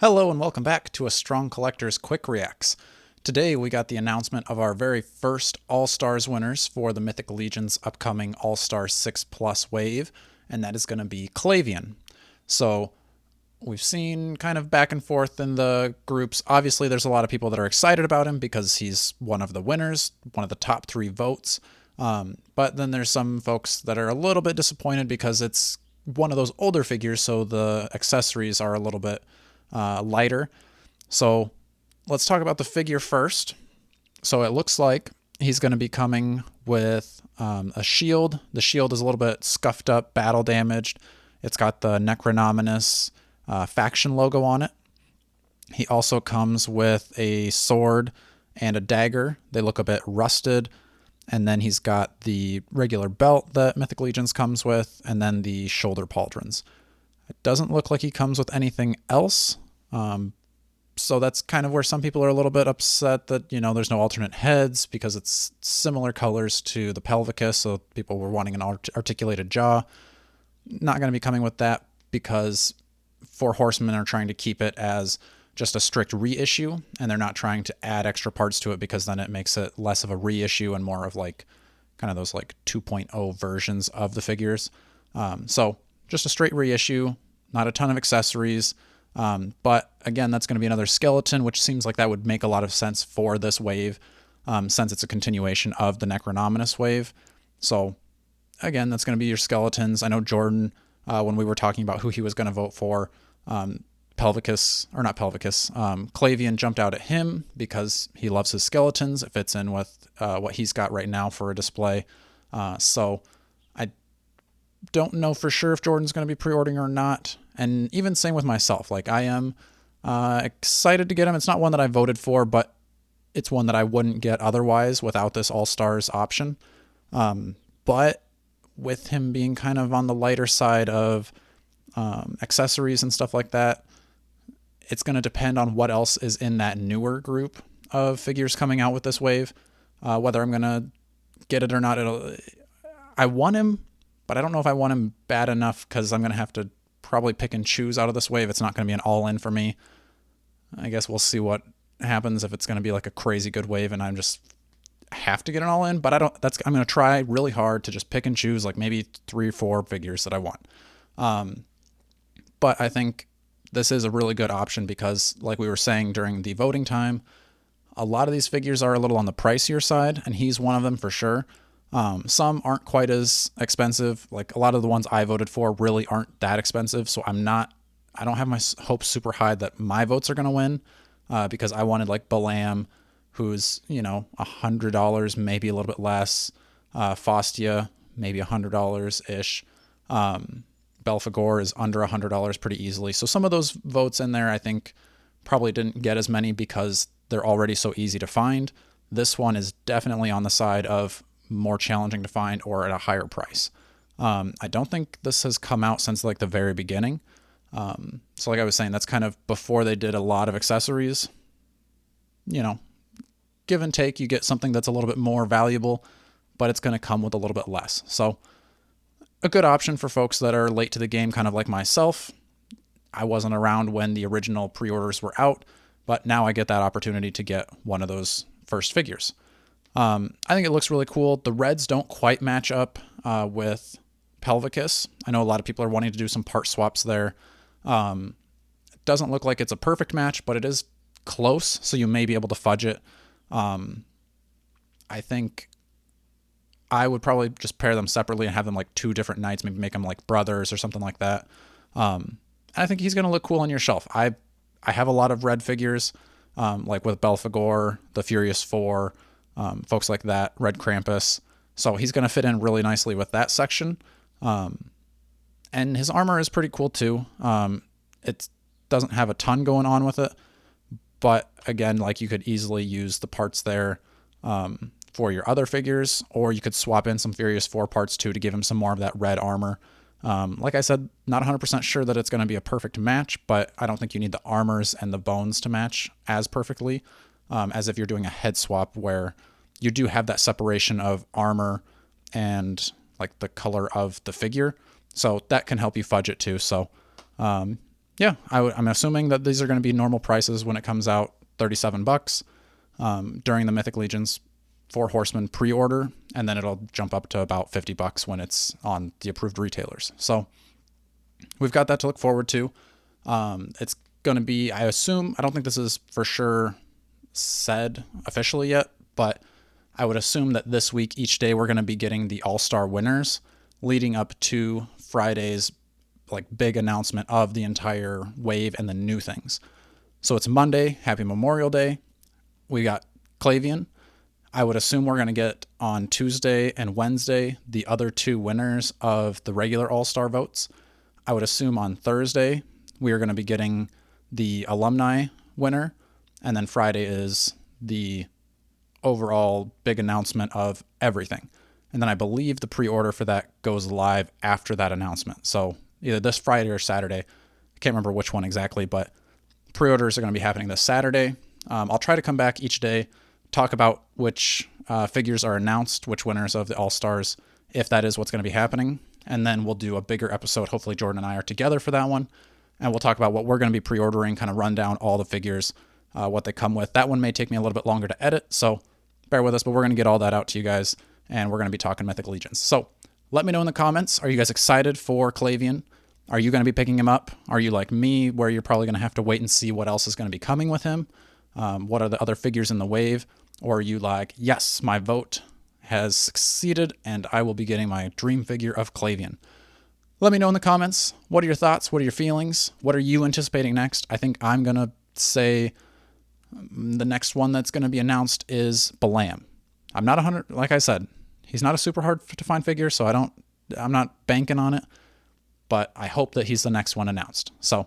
Hello and welcome back to A Strong Collector's Quick Reacts. Today we got the announcement of our very first All-Stars winners for the Mythic Legion's upcoming All-Star 6 Plus wave, and that is going to be Clavian. So we've seen kind of back and forth in the groups. Obviously there's a lot of people that are excited about him because he's one of the winners, one of the top 3 votes. But then there's some folks that are a little bit disappointed because it's one of those older figures, so the accessories are a little bit lighter. So let's talk about the figure first. So it looks like he's going to be coming with a shield. The shield is a little bit scuffed up, battle damaged. It's got the Necronominous faction logo on it. He also comes with a sword and a dagger. They look a bit rusted. And then he's got the regular belt that Mythic Legions comes with, and then the shoulder pauldrons. It doesn't look like he comes with anything else. So that's kind of where some people are a little bit upset that, there's no alternate heads because it's similar colors to the Pelvicus. So people were wanting an articulated jaw. Not going to be coming with that because Four Horsemen are trying to keep it as just a strict reissue, and they're not trying to add extra parts to it because then it makes it less of a reissue and more of like kind of those like 2.0 versions of the figures. So just a straight reissue, not a ton of accessories. But again, that's going to be another skeleton, which seems like that would make a lot of sense for this wave, since it's a continuation of the Necronominous wave. So again, that's going to be your skeletons. I know Jordan, when we were talking about who he was going to vote for, Clavian jumped out at him because he loves his skeletons. It fits in with what he's got right now for a display. So I don't know for sure if Jordan's going to be pre-ordering or not. And even same with myself. Like, I am excited to get him. It's not one that I voted for, but it's one that I wouldn't get otherwise without this All-Stars option. But with him being kind of on the lighter side of accessories and stuff like that, it's going to depend on what else is in that newer group of figures coming out with this wave. Whether I'm going to get it or not, I want him, but I don't know if I want him bad enough because I'm going to have to probably pick and choose out of this wave. It's not going to be an all-in for me. I guess we'll see what happens if it's going to be like a crazy good wave and I'm just have to get an all-in, but I'm going to try really hard to just pick and choose like maybe 3 or 4 figures that I want. But I think this is a really good option because, like we were saying during the voting time, a lot of these figures are a little on the pricier side, and he's one of them for sure. Some aren't quite as expensive. Like, a lot of the ones I voted for really aren't that expensive, so I don't have my hopes super high that my votes are going to win, because I wanted like Balam, who's, $100, maybe a little bit less. Faustia, maybe $100-ish. Belphegor is under $100 pretty easily. So some of those votes in there, I think, probably didn't get as many because they're already so easy to find. This one is definitely on the side of more challenging to find or at a higher price. I don't think this has come out since like the very beginning. So like I was saying, that's kind of before they did a lot of accessories. Give and take, you get something that's a little bit more valuable, but it's going to come with a little bit less. So a good option for folks that are late to the game, kind of like myself. I wasn't around when the original pre-orders were out, but now I get that opportunity to get one of those first figures. I think it looks really cool. The reds don't quite match up with Pelvicus. I know a lot of people are wanting to do some part swaps there. It doesn't look like it's a perfect match, but it is close, so you may be able to fudge it. I think I would probably just pair them separately and have them like 2 different nights, maybe make them like brothers or something like that. I think he's going to look cool on your shelf. I have a lot of red figures, like with Belphegor, the Furious Four, folks like that, Red Krampus. So he's going to fit in really nicely with that section. And his armor is pretty cool too. It doesn't have a ton going on with it, but again, like, you could easily use the parts there for your other figures, or you could swap in some Furious 4 parts too to give him some more of that red armor. Like I said, not 100% sure that it's going to be a perfect match, but I don't think you need the armors and the bones to match as perfectly as if you're doing a head swap where you do have that separation of armor and like the color of the figure. So that can help you fudge it too. So yeah, I'm assuming that these are going to be normal prices when it comes out, $37 during the Mythic Legions 4 Horsemen pre-order, and then it'll jump up to about $50 when it's on the approved retailers. So we've got that to look forward to. It's going to be, I assume, I don't think this is for sure said officially yet, but I would assume that this week, each day, we're going to be getting the All-Star winners leading up to Friday's like big announcement of the entire wave and the new things. So it's Monday, Happy Memorial Day. We got Clavian. I would assume we're going to get on Tuesday and Wednesday the other 2 winners of the regular All-Star votes. I would assume on Thursday we are going to be getting the alumni winner, and then Friday is the overall big announcement of everything. And then I believe the pre-order for that goes live after that announcement. So either this Friday or Saturday. I can't remember which one exactly, but pre-orders are going to be happening this Saturday. I'll try to come back each day, talk about which figures are announced, which winners of the All-Stars, if that is what's going to be happening. And then we'll do a bigger episode. Hopefully Jordan and I are together for that one. And we'll talk about what we're going to be pre-ordering, kind of run down all the figures, what they come with. That one may take me a little bit longer to edit, so bear with us, but we're going to get all that out to you guys, and we're going to be talking Mythic Legions. So let me know in the comments, are you guys excited for Clavian? Are you going to be picking him up? Are you like me, where you're probably going to have to wait and see what else is going to be coming with him? What are the other figures in the wave? Or are you like, yes, my vote has succeeded, and I will be getting my dream figure of Clavian? Let me know in the comments. What are your thoughts? What are your feelings? What are you anticipating next? I think I'm going to say the next one that's going to be announced is Balam. I'm not 100, like I said, he's not a super hard to find figure, so I'm not banking on it, but I hope that he's the next one announced. So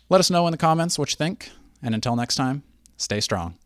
let us know in the comments what you think, and until next time, stay strong.